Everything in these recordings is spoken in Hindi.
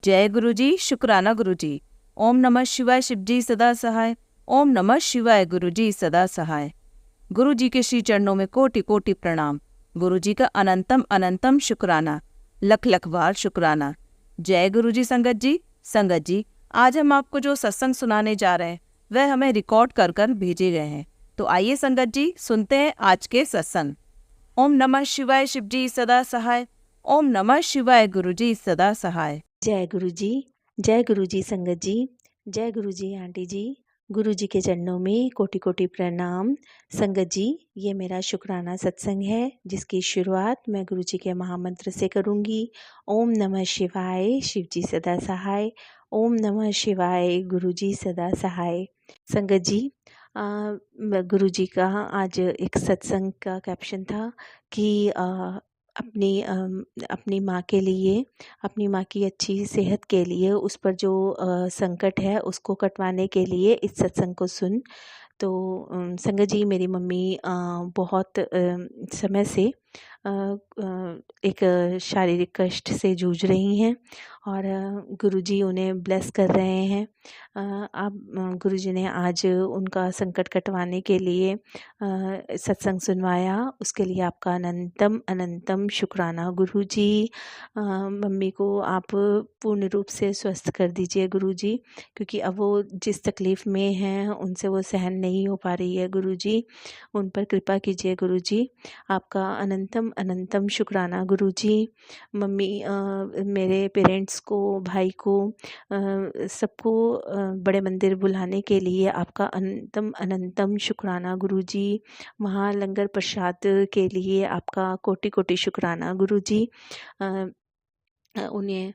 जय गुरु जी, शुक्राना गुरु जी। ओम नमः शिवाय, शिव जी सदा सहाय। ओम नमः शिवाय, गुरु जी सदा सहाय। गुरु जी के श्री चरणों में कोटि कोटि प्रणाम। गुरु जी का अनंतम अनंतम शुक्राना, लख लख बार शुक्राना। जय गुरु जी। संगत जी, आज हम आपको जो सत्संग सुनाने जा रहे हैं वह हमें रिकॉर्ड कर कर भेजे गए हैं। तो आइए संगत जी, सुनते हैं आज के सत्संग। ओम नमः शिवाय, शिव जी सदा सहाय। ओम नमः शिवाय, गुरु जी सदा सहाय। जय गुरु जी, जय गुरु जी। संगत जी, जय गुरु जी। आंटी जी, गुरु जी के चरणों में कोटि कोटि प्रणाम। संगत जी, ये मेरा शुक्राना सत्संग है जिसकी शुरुआत मैं गुरु जी के महामंत्र से करूँगी। ओम नमः शिवाय, शिव जी सदा सहाय। ओम नमः शिवाय, गुरु जी सदा सहाय। संगत जी, गुरु जी का आज एक सत्संग का कैप्शन था कि अपनी माँ के लिए, अपनी माँ की अच्छी सेहत के लिए, उस पर जो संकट है उसको कटवाने के लिए इस सत्संग को सुन। तो संगत जी, मेरी मम्मी बहुत समय से एक शारीरिक कष्ट से जूझ रही हैं और गुरुजी उन्हें ब्लेस कर रहे हैं। आप गुरुजी ने आज उनका संकट कटवाने के लिए सत्संग सुनवाया, उसके लिए आपका अनंतम अनंतम शुक्राना गुरुजी। मम्मी को आप पूर्ण रूप से स्वस्थ कर दीजिए गुरुजी, क्योंकि अब वो जिस तकलीफ़ में हैं उनसे वो सहन नहीं हो पा रही है गुरुजी। उन पर कृपा कीजिए गुरुजी। आपका अनंतम अनंतम शुक्राना गुरुजी। मम्मी मेरे पेरेंट्स को, भाई को, सबको बड़े मंदिर बुलाने के लिए आपका अनंतम अनंतम शुक्राना गुरुजी। वहाँ लंगर प्रसाद के लिए आपका कोटि कोटि शुक्राना गुरुजी। उन्होंने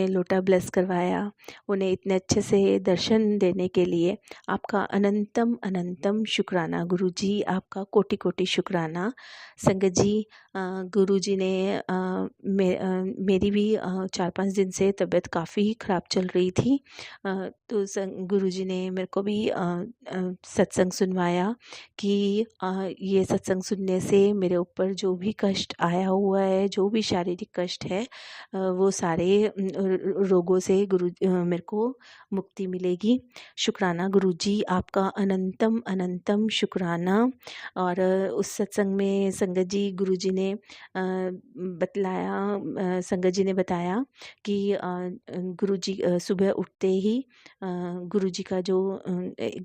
लोटा ब्लेस करवाया, उन्हें इतने अच्छे से दर्शन देने के लिए आपका अनंतम अनंतम शुक्राना गुरुजी। आपका कोटि कोटि शुक्राना। संगत जी, गुरुजी ने मेरी भी 4-5 दिन से तबीयत काफ़ी ख़राब चल रही थी। तो गुरुजी ने मेरे को भी सत्संग सुनवाया कि ये सत्संग सुनने से मेरे ऊपर जो भी कष्ट आया हुआ है, जो भी शारीरिक कष्ट है, वो सारे रोगों से मेरे को मुक्ति मिलेगी। शुक्राना गुरुजी, आपका अनंतम अनंतम शुक्राना। और उस सत्संग में संगत जी, गुरुजी ने संगत जी ने बताया कि गुरुजी सुबह उठते ही गुरुजी का जो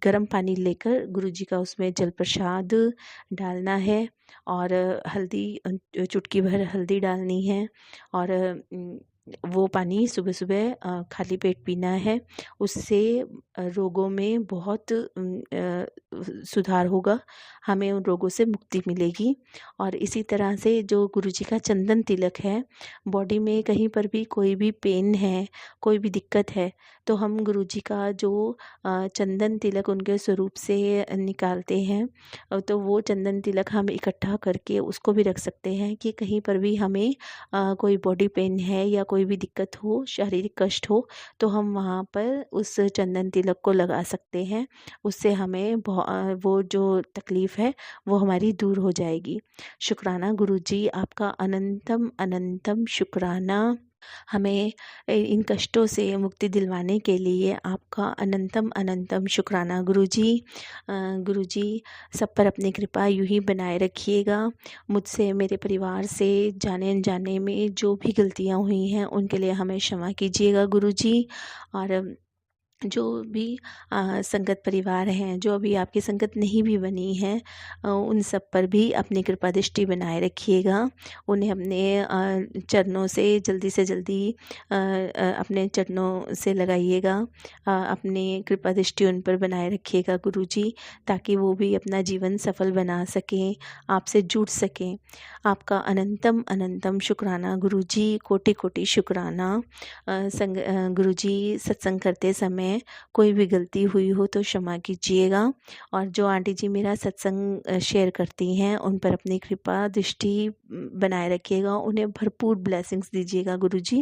गर्म पानी लेकर गुरुजी का उसमें जल प्रसाद डालना है और हल्दी, चुटकी भर हल्दी डालनी है और वो पानी सुबह सुबह खाली पेट पीना है। उससे रोगों में बहुत सुधार होगा, हमें उन रोगों से मुक्ति मिलेगी। और इसी तरह से जो गुरुजी का चंदन तिलक है, बॉडी में कहीं पर भी कोई भी पेन है, कोई भी दिक्कत है, तो हम गुरुजी का जो चंदन तिलक उनके स्वरूप से निकालते हैं, तो वो चंदन तिलक हम इकट्ठा करके उसको भी रख सकते हैं कि कहीं पर भी हमें कोई बॉडी पेन है या कोई भी दिक्कत हो, शारीरिक कष्ट हो, तो हम वहाँ पर उस चंदन तिलक को लगा सकते हैं। उससे हमें वो जो तकलीफ़ है वो हमारी दूर हो जाएगी। शुक्राना गुरुजी, आपका अनंतम अनंतम शुक्राना। हमें इन कष्टों से मुक्ति दिलवाने के लिए आपका अनंतम अनंतम शुक्राना गुरुजी। गुरुजी, सब पर अपनी कृपा यूँ ही बनाए रखिएगा। मुझसे, मेरे परिवार से जाने अनजाने में जो भी गलतियाँ हुई हैं उनके लिए हमें क्षमा कीजिएगा गुरुजी। और जो भी संगत परिवार हैं, जो अभी आपकी संगत नहीं भी बनी है, उन सब पर भी अपनी कृपा दृष्टि बनाए रखिएगा। उन्हें अपने चरणों से जल्दी अपने चरणों से लगाइएगा। अपनी कृपा दृष्टि उन पर बनाए रखिएगा गुरुजी, ताकि वो भी अपना जीवन सफल बना सकें, आपसे जुड़ सकें। आपका अनंतम अनंतम शुक्राना गुरुजी, कोटि कोटि शुक्राना। गुरुजी, सत्संग करते समय कोई भी गलती हुई हो तो क्षमा कीजिएगा। और जो आंटी जी मेरा सत्संग शेयर करती हैं, उन पर अपनी कृपा दृष्टि बनाए रखिएगा, उन्हें भरपूर ब्लेसिंग्स दीजिएगा गुरुजी।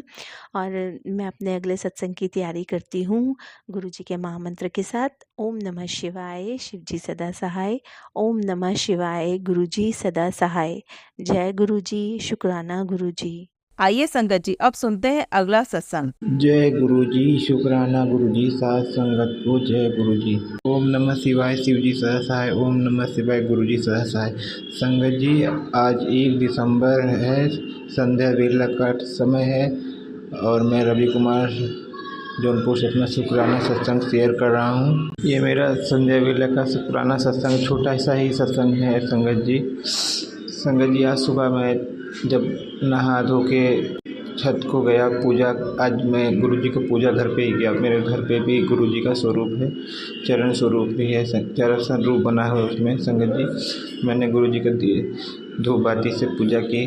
और मैं अपने अगले सत्संग की तैयारी करती हूँ गुरुजी के महामंत्र के साथ। ओम नमः शिवाय, शिव जी सदा सहाय। ओम नमः शिवाय, गुरुजी सदा सहाय। जय गुरुजी, शुक्राना गुरुजी। आइए संगत जी अब सुनते हैं अगला सत्संग। जय गुरु जी। शुक्राना गुरु जी। साथ संगत को जय गुरु जी। ओम नमः शिवाय। शिव जी सदा सहाय। ओम नमः शिवाय। गुरु जी सदा सहाय। संगत जी, आज 1 दिसंबर है, संध्या वेला का समय है और मैं रवि कुमार जौनपुर से अपना शुक्राना सत्संग शेयर कर रहा हूँ। ये मेरा संध्या वेला का शुक्राना सत्संग छोटा सा ही सत्संग है। संगत जी, आज सुबह मैं जब नहा धो के छत को गया पूजा, आज मैं गुरुजी को पूजा घर पे ही किया। मेरे घर पे भी गुरुजी का स्वरूप है, चरण स्वरूप भी है, चरण स्वरूप बना है उसमें। संगत जी, मैंने गुरुजी का धूप बाती से पूजा की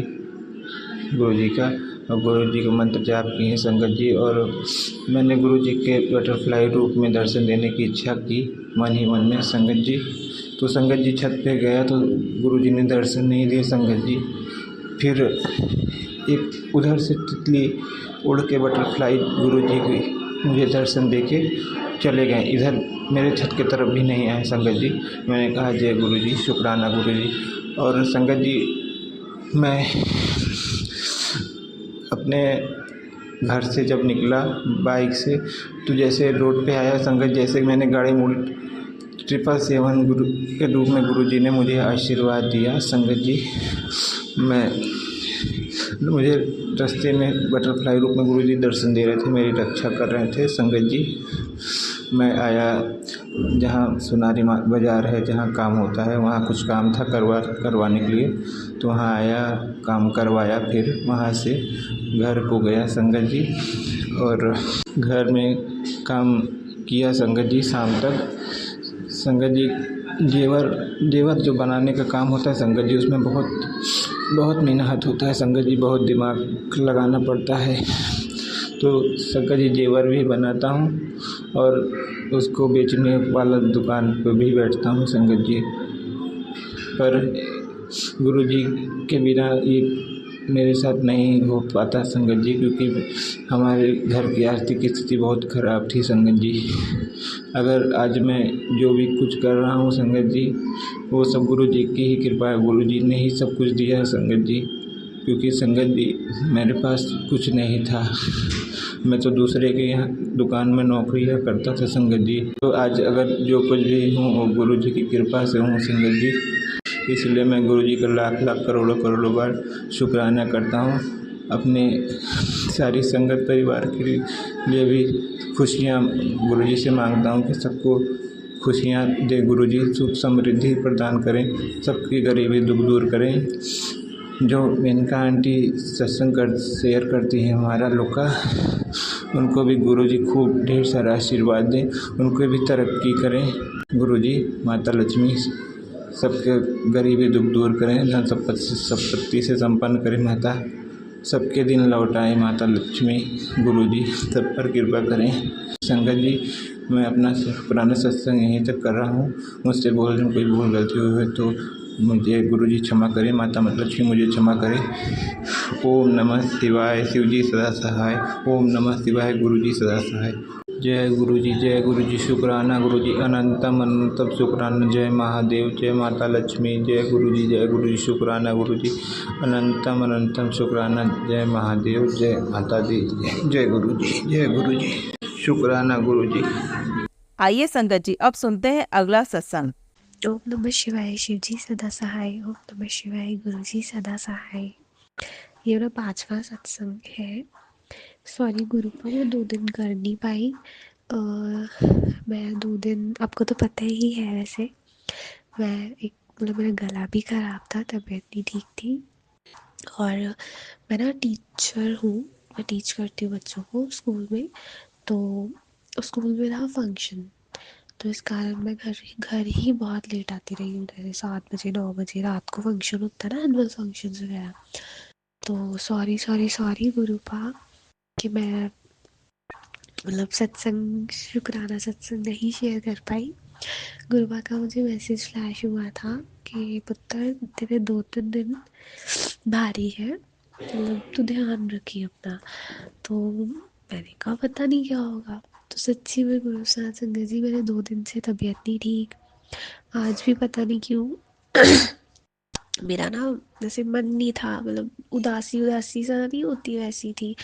गुरुजी का, और गुरुजी को मंत्र जाप किए संगत जी। और मैंने गुरुजी के बटरफ्लाई रूप में दर्शन देने की इच्छा की मन ही मन में संगत जी। तो संगत जी छत पे गया तो गुरुजी ने दर्शन नहीं दिए संगत जी। फिर एक उधर से तितली उड़ के बटरफ्लाई गुरुजी की मुझे दर्शन दे के चले गए, इधर मेरे छत की तरफ भी नहीं आए संगत जी। मैंने कहा जय गुरुजी, शुक्राना गुरुजी। और संगत जी, मैं अपने घर से जब निकला बाइक से तो जैसे रोड पे आया संगत, जैसे मैंने गाड़ी मोड़ी 777 गुरु के रूप में गुरुजी ने मुझे आशीर्वाद दिया संगत जी। मुझे रास्ते में बटरफ्लाई रूप में गुरुजी दर्शन दे रहे थे, मेरी रक्षा कर रहे थे संगत जी। मैं आया जहाँ सोनारी बाज़ार है, जहाँ काम होता है, वहाँ कुछ काम था करवाने के लिए, तो वहाँ आया, काम करवाया, फिर वहाँ से घर को गया संगत जी। और घर में काम किया संगत जी शाम तक। संगत जी, जेवर जो बनाने का काम होता है संगत जी, उसमें बहुत मेहनत होता है संगत जी, बहुत दिमाग लगाना पड़ता है। तो संगत जी, जेवर भी बनाता हूँ और उसको बेचने वाला दुकान पर भी बैठता हूँ संगत जी। पर गुरुजी के बिना ये मेरे साथ नहीं हो पाता संगत जी, क्योंकि हमारे घर की आर्थिक स्थिति बहुत ख़राब थी संगत जी। अगर आज मैं जो भी कुछ कर रहा हूँ संगत जी, वो सब गुरुजी की ही कृपा है, गुरुजी ने ही सब कुछ दिया है संगत जी। क्योंकि संगत जी, मेरे पास कुछ नहीं था, मैं तो दूसरे के यहाँ दुकान में नौकरियाँ करता था संगत जी। तो आज अगर जो कुछ भी हूँ वो गुरुजी की कृपा से हूँ संगत जी। इसलिए मैं गुरुजी का लाख करोड़ों बार शुक्राना करता हूँ। अपने सारी संगत परिवार के लिए भी खुशियाँ गुरुजी से मांगता हूँ कि सबको खुशियाँ दे गुरुजी, सुख समृद्धि प्रदान करें, सबकी गरीबी दुख दूर करें। जो मेनका आंटी सत्संग शेयर करती हैं हमारा लोग का, उनको भी गुरुजी खूब ढेर सारा आशीर्वाद दें, उनको भी तरक्की करें गुरुजी। माता लक्ष्मी सबके गरीबी दुख दूर करें, धन संपत्ति से संपन्न करें माता, सबके दिन लौटाएं माता लक्ष्मी। गुरुजी सब पर कृपा करें संगत जी। मैं अपना पुराना सत्संग यहीं तक कर रहा हूँ। मुझसे बोलने में कोई भूल गलती हुई है तो मुझे गुरुजी क्षमा करें, माता लक्ष्मी मुझे क्षमा करें। ओम नमः शिवाय। शिव जी सदा सहाय। ओम नमः शिवाय। गुरुजी सदा सहाय। जय गुरुजी, जय गुरुजी, शुक्राना गुरुजी, अनंतम अनंतम शुक्राना। जय महादेव, जय माता लक्ष्मी, जय गुरुजी, शुक्राना गुरुजी, अनंतम अनंतम शुक्राना। जय महादेव, जय माता दी, जय गुरुजी, शुक्राना गुरुजी। आइए संगत जी अब सुनते हैं अगला सत्संग। ओम नमः शिवाय। शिव जी सदा सहाय। ओम नमः शिवाय। गुरु जी सदा सहाय। ये मेरा 5वां सत्संग है। सॉरी गुरु पर मैं 2 दिन कर नहीं पाई। मैं 2 दिन, आपको तो पता ही है वैसे, मेरा गला भी ख़राब था, तबीयत नहीं ठीक थी। और मैं ना टीचर हूँ, मैं टीच करती हूँ बच्चों को स्कूल में। तो स्कूल में था फंक्शन, तो इस कारण मैं घर ही बहुत लेट आती रही हूँ। जैसे 7 बजे 9 बजे रात को फंक्शन होता है ना, एनुअल फंक्शन वगैरह। तो सॉरी गुरुपा कि मैं शुक्राना सत्संग नहीं शेयर कर पाई। गुरुपा का मुझे मैसेज फ्लैश हुआ था कि पुत्र तेरे 2-3 दिन भारी है, तू ध्यान रखिए अपना। तो मैंने कहा पता नहीं क्या होगा। तो सच्ची में गुरु साथ संगत जी, मेरे 2 दिन से तबीयत नहीं ठीक। आज भी पता नहीं क्यों मेरा ना जैसे मन नहीं था, मतलब उदासी उदासी सा नहीं होती वैसी थी।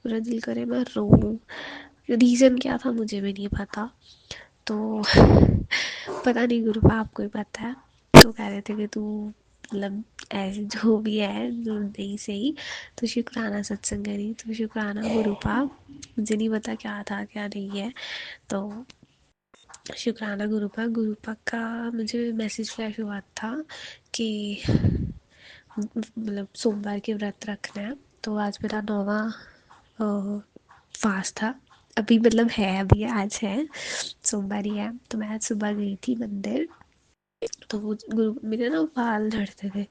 मेरा दिल करे मैं रोऊं। रीज़न क्या था मुझे भी नहीं पता। तो पता नहीं गुरु आपको ही पता है। तो कह रहे थे कि तू मतलब ऐसे जो भी है जो नहीं सही, तो शुक्राना सत्संग करी, तो शुक्राना गुरु मुझे नहीं पता क्या था क्या नहीं है। तो शुक्राना गुरुपा का मुझे मैसेज फ्लैश हुआ था कि मतलब सोमवार के व्रत रखना है। तो आज मेरा 9वां फास्ट था। अभी मतलब है, अभी आज है, सोमवार ही है। तो मैं आज सुबह गई थी मंदिर। तो वो गुरु मेरे ना बाल झड़ते थे,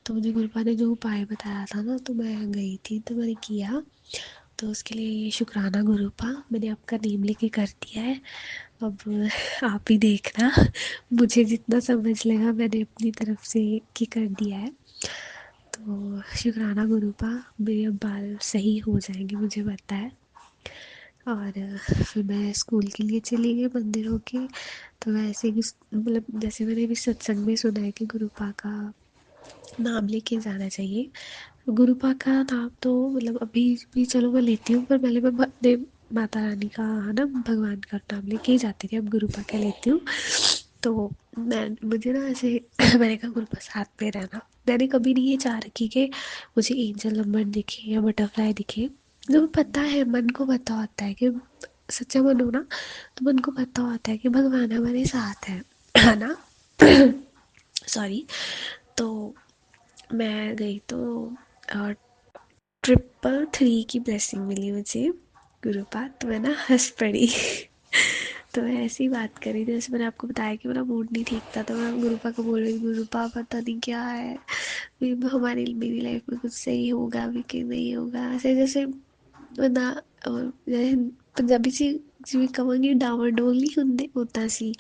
तो मुझे गुरुपा ने जो उपाय बताया था ना, तो मैं गई थी, तो मैंने किया। तो उसके लिए शुक्राना गुरुपा, मैंने आपका नेम लेके कर दिया है। अब आप ही देखना, मुझे जितना समझ लगा मैंने अपनी तरफ से कि कर दिया है। तो शुक्राना गुरुपा, मेरे अब बाल सही हो जाएंगे मुझे पता है। और फिर मैं स्कूल के लिए चली गई मंदिर होके। तो वैसे ही मतलब जैसे मैंने भी सत्संग में सुना है कि गुरुपा का नाम लेके जाना चाहिए। गुरुपा का नाम तो मतलब अभी भी चलो मैं लेती हूँ, पर पहले मैं माता रानी का है ना, भगवान का नाम लेके ही जाती थी, अब गुरुपा का लेती हूँ। तो मैं मुझे ना ऐसे मैंने कहा गुरुपा साथ में रहना। मैंने कभी नहीं ये चाह रखी कि मुझे एंजल नंबर दिखे या बटरफ्लाई दिखे। जो पता है, मन को पता होता है कि सच्चा मन हो ना, तो मन को पता होता है कि भगवान हमारे साथ है ना। सॉरी। तो मैं गई तो 333 की ब्लेसिंग मिली मुझे गुरुपा। तो मैं ना हंस पड़ी। तो मैं ऐसी बात करी थी, जैसे मैंने आपको बताया कि मेरा मूड नहीं ठीक था, तो मैं गुरुपा को बोल रही थी गुरुपा पता नहीं क्या है, हमारी मेरी लाइफ में कुछ सही होगा भी कि नहीं होगा, ऐसे जैसे ना जैसे पंजाबी सी जिਵੇਂ कहांगी डावाडोल नहीं होंगे होता सी,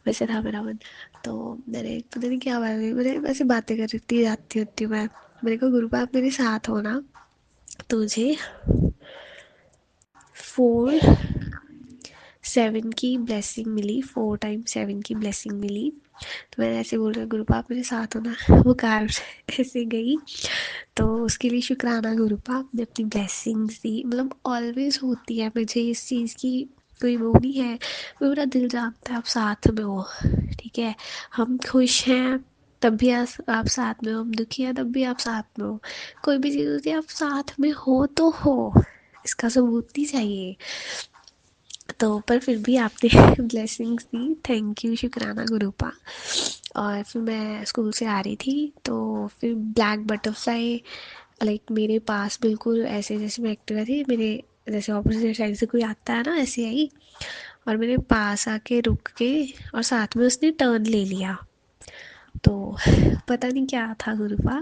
वैसे था मेरा मन। तो मैंने पता नहीं क्या बात हुई, मैंने वैसे बातें कर रही थी जाती होती मैं। मैंने कहा गुरुपा आप मेरे साथ हो ना। तुझे 4 7 की ब्लेसिंग मिली, 4 टाइम 7 की ब्लेसिंग मिली। तो मैंने ऐसे बोल रहा गुरुपा आप मेरे साथ हो ना। वो कार ऐसे गई। तो उसके लिए शुक्राना गुरुपा, आपने अपनी ब्लेसिंग्स दी, मतलब ऑलवेज होती है मुझे इस चीज़ की कोई वो नहीं है। वो मेरा दिल जानता है आप साथ में हो, ठीक है। हम खुश हैं तब भी आप साथ में हो, हम दुखी हैं तब भी आप साथ में हो। कोई भी चीज़ होती है आप साथ में हो तो हो, इसका सबूत नहीं चाहिए। तो पर फिर भी आपने ब्लेसिंग्स दी, थैंक यू शुक्राना गुरुपा। और फिर मैं स्कूल से आ रही थी, तो फिर ब्लैक बटरफ्लाई लाइक मेरे पास बिल्कुल ऐसे, जैसे मैं एक्टिवा थी, मेरे जैसे ऑपोजिट साइड से कोई आता है ना, ऐसे आई और मेरे पास आके रुक के, और साथ में उसने टर्न ले लिया। तो पता नहीं क्या था गुरुपा,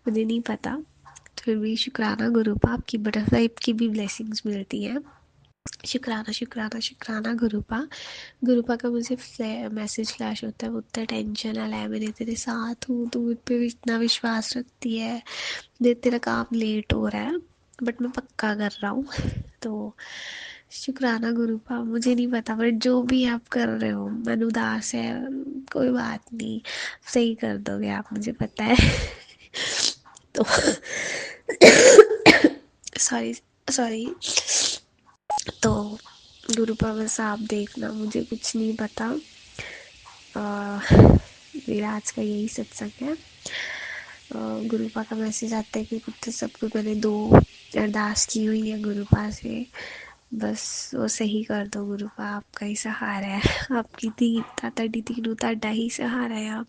मुझे नहीं पता। तो फिर भी शुक्राना गुरुपा, आपकी बटरफ्लाई की भी ब्लेसिंग्स मिलती हैं। शुक्राना शुक्राना शुक्राना गुरुपा। गुरुपा का मुझे मैसेज फ्लैश होता है, वो उतना टेंशन वाला है, मैंने तेरे साथ हूँ, तू मुझ पर इतना विश्वास रखती है, तेरा काम लेट हो रहा है बट मैं पक्का कर रहा हूँ। तो शुक्राना गुरुपा, मुझे नहीं पता बट जो भी आप कर रहे हो, मन उदास है, कोई बात नहीं, सही कर दोगे आप, मुझे पता है। तो सॉरी सॉरी। तो गुरुपा बस आप देखना, मुझे कुछ नहीं पता। मेरा आज का यही सत्संग है। गुरुपा का मैसेज आता है कि कुछ सबको मैंने 2 अरदास की हुई है गुरुपा से, बस वो सही कर दो गुरुपा, आपका ही सहारा है। आपकी धी ਤੁਹਾਡੀ ਧੀ ਨੂੰ ਤੁਹਾਡਾ ਹੀ सहारा है,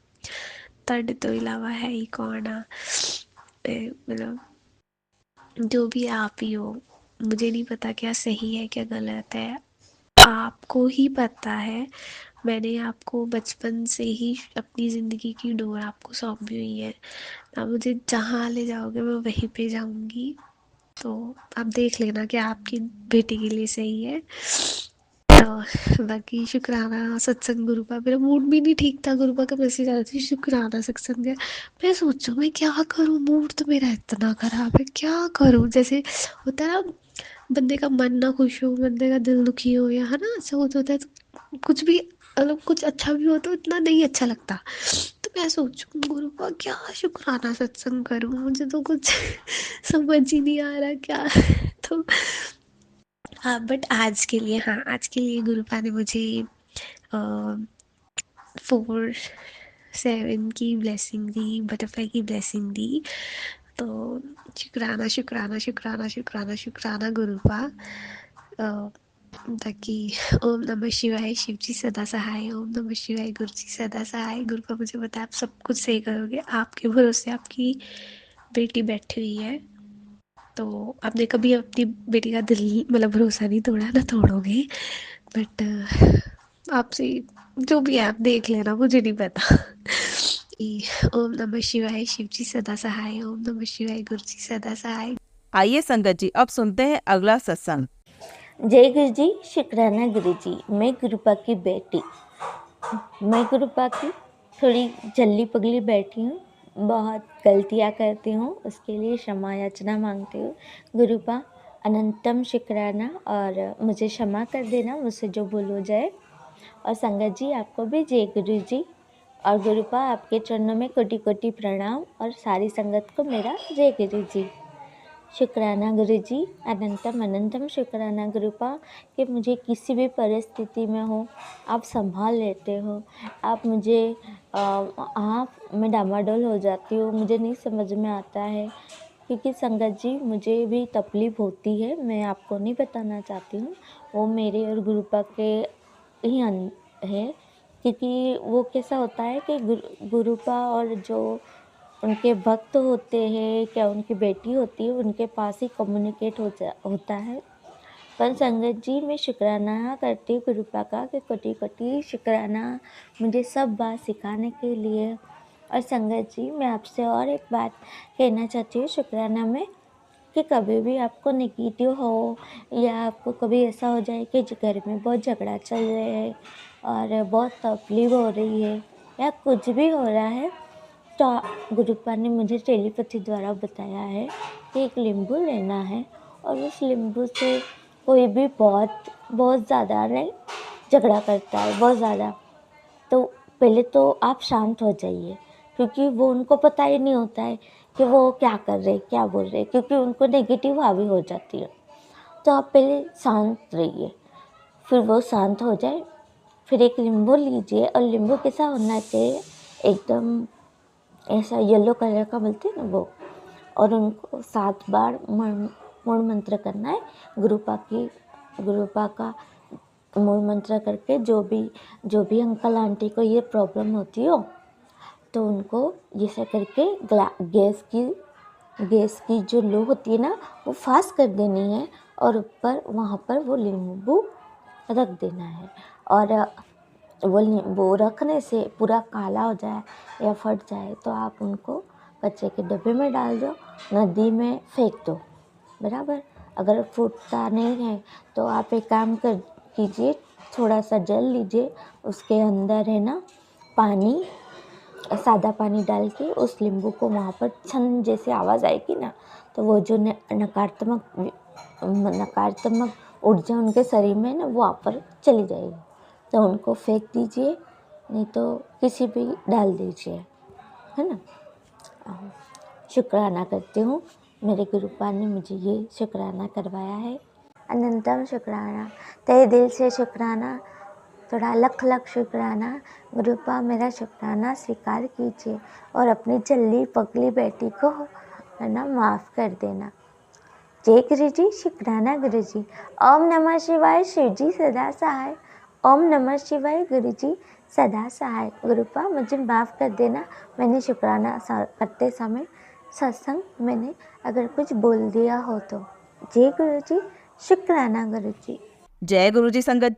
ਤੁਹਾਡੇ ਤੋਂ इलावा है ही कौन आ। मतलब जो भी आप ही हो, मुझे नहीं पता क्या सही है क्या गलत है, आपको ही पता है। मैंने आपको बचपन से ही अपनी ज़िंदगी की डोर आपको सौंपी हुई है, आप मुझे जहाँ ले जाओगे मैं वहीं पे जाऊँगी। तो आप देख लेना कि आपकी बेटी के लिए सही है। तो बाकी शुक्राना सत्संग गुरुपा, मेरा मूड भी नहीं ठीक था, गुरुपा का मैसेज आ रहा था शुक्राना सत्संग है। मैं सोचूं मैं क्या करूं, मूड तो मेरा इतना ख़राब है, क्या करूं। जैसे होता है ना, बंदे का मन ना खुश हो, बंदे का दिल दुखी हो, या है ना ऐसा होता है, तो कुछ भी मतलब कुछ अच्छा भी हो तो इतना नहीं अच्छा लगता। तो मैं सोचूं गुरु का क्या शुक्राना सत्संग करूं, मुझे तो कुछ समझ ही नहीं आ रहा क्या। तो हाँ, बट आज के लिए, हाँ आज के लिए गुरुपा ने मुझे 4-7 की ब्लेसिंग दी, बटरफ्लाई की ब्लेसिंग दी। तो शुक्राना शुक्राना शुक्राना शुक्राना शुक्राना गुरुपा। ताकि ओम नमः शिवाय, शिव जी सदा सहाय, ओम नमः शिवाय, गुरु जी सदा सहाय। गुरुपा मुझे पता है आप सब कुछ सही करोगे, आपके भरोसे आपकी बेटी बैठी हुई है। तो आपने कभी अपनी बेटी का दिल मतलब भरोसा नहीं तोड़ा, ना तोड़ोगे। बट आपसे जो भी है आप देख लेना, मुझे नहीं पता। ओम नमः शिवाय, शिव जी सदा सहाय, ओम नमः शिवाय, गुरु जी सदा सहाय। आइए संगत जी, अब सुनते हैं अगला सत्संग। जय गुरु जी, शुक्राना गुरु जी। मैं गुरुपा की बेटी, मैं गुरुपा की थोड़ी जल्दी पगली बैठी हूँ, बहुत गलतियाँ करती हूँ, उसके लिए क्षमा याचना मांगती हूँ। गुरुपा अनंतम शुक्राना और मुझे क्षमा कर देना, मुझसे जो भूल हो जाए। और संगत जी आपको भी जय गुरु जी। और गुरुपा आपके चरणों में कोटि कोटि प्रणाम और सारी संगत को मेरा जय गुरु जी। शुक्राना गुरु जी, अनंतम अनंतम शुक्राना गुरुपा कि मुझे किसी भी परिस्थिति में हो आप संभाल लेते हो। आप मुझे मैं डामाडोल हो जाती हूँ, मुझे नहीं समझ में आता है, क्योंकि संगत जी मुझे भी तकलीफ़ होती है, मैं आपको नहीं बताना चाहती हूँ, वो मेरे और गुरुपा के ही है। क्योंकि वो कैसा होता है कि गुरुपा और जो उनके भक्त होते हैं, क्या उनकी बेटी होती है, उनके पास ही कम्युनिकेट होता है। पर संगत जी मैं शुक्राना करती हूँ गुरुपा का कि कोटि कोटि शुक्राना मुझे सब बात सिखाने के लिए। और संगत जी मैं आपसे और एक बात कहना चाहती हूँ शुक्राना में, कि कभी भी आपको नेगेटिव हो या आपको कभी ऐसा हो जाए कि घर में बहुत झगड़ा चल रहा है और बहुत तकलीफ हो रही है या कुछ भी हो रहा है, तो गुरुपा ने मुझे टेलीपैथी द्वारा बताया है कि एक नींबू लेना है और उस नींबू से कोई भी बहुत ज़्यादा नहीं झगड़ा करता है, बहुत ज़्यादा, तो पहले तो आप शांत हो जाइए, क्योंकि वो उनको पता ही नहीं होता है कि वो क्या कर रहे क्या बोल रहे, क्योंकि उनको नेगेटिव हावी हो जाती है। तो आप पहले शांत रहिए, फिर वो शांत हो जाए, फिर एक नींबू लीजिए और नींबू कैसा होना चाहिए, एकदम ऐसा येलो कलर का बोलते हैं ना वो, और उनको 7 बार मूल मंत्र करना है गुरुपा का मूल मंत्र करके। जो भी अंकल आंटी को ये प्रॉब्लम होती हो तो उनको जैसे करके गैस की जो लो होती है ना वो फास्ट कर देनी है और ऊपर वहाँ पर वो नींबू रख देना है। और वो नींबू रखने से पूरा काला हो जाए या फट जाए तो आप उनको कचरे के डब्बे में डाल दो, नदी में फेंक दो, बराबर। अगर फूटता नहीं है तो आप एक काम कीजिए, थोड़ा सा जल लीजिए, उसके अंदर है ना पानी, सादा पानी डाल के उस नींबू को वहाँ पर छन जैसे आवाज़ आएगी ना, तो वो जो नकारात्मक ऊर्जा उनके शरीर में ना वो वहाँ पर चली जाएगी, तो उनको फेंक दीजिए, नहीं तो किसी भी डाल दीजिए, है ना। शुक्राना करती हूँ, मेरे गुरुपा ने मुझे ये शुक्राना करवाया है। अनंतम शुक्राना, तहे दिल से शुक्राना, थोड़ा लख शुक्राना। गुरुपा मेरा शुक्राना स्वीकार कीजिए और अपनी जल्दी पगली बेटी को है ना माफ़ कर देना। जय गुरु जी, शुक्राना गुरु जी। ओम नमः शिवाय, शिव जी सदा सहाय, ओम नमः शिवाय, गुरु जी सदा सहाय। गुरुपा मुझे माफ़ कर देना, मैंने शुक्राना करते समय सत्संग मैंने अगर कुछ बोल दिया हो तो। जय गुरु जी, शुक्राना गुरु जी। जय गुरु जी। संगत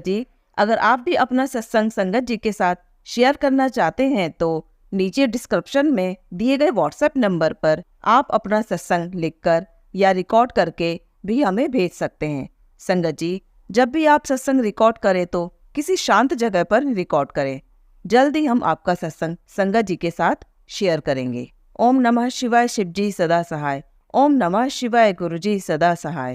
जी अगर आप भी अपना सत्संग संगत जी के साथ शेयर करना चाहते हैं तो नीचे डिस्क्रिप्शन में दिए गए व्हाट्सएप नंबर पर आप अपना सत्संग लिखकर या रिकॉर्ड करके भी हमें भेज सकते हैं। संगत जी जब भी आप सत्संग रिकॉर्ड करें तो किसी शांत जगह पर रिकॉर्ड करें। जल्दी हम आपका सत्संग संगत जी के साथ शेयर करेंगे। ओम नमः शिवाय, शिव जी सदा सहाय। ओम नमः शिवाय, गुरु जी सदा सहाय।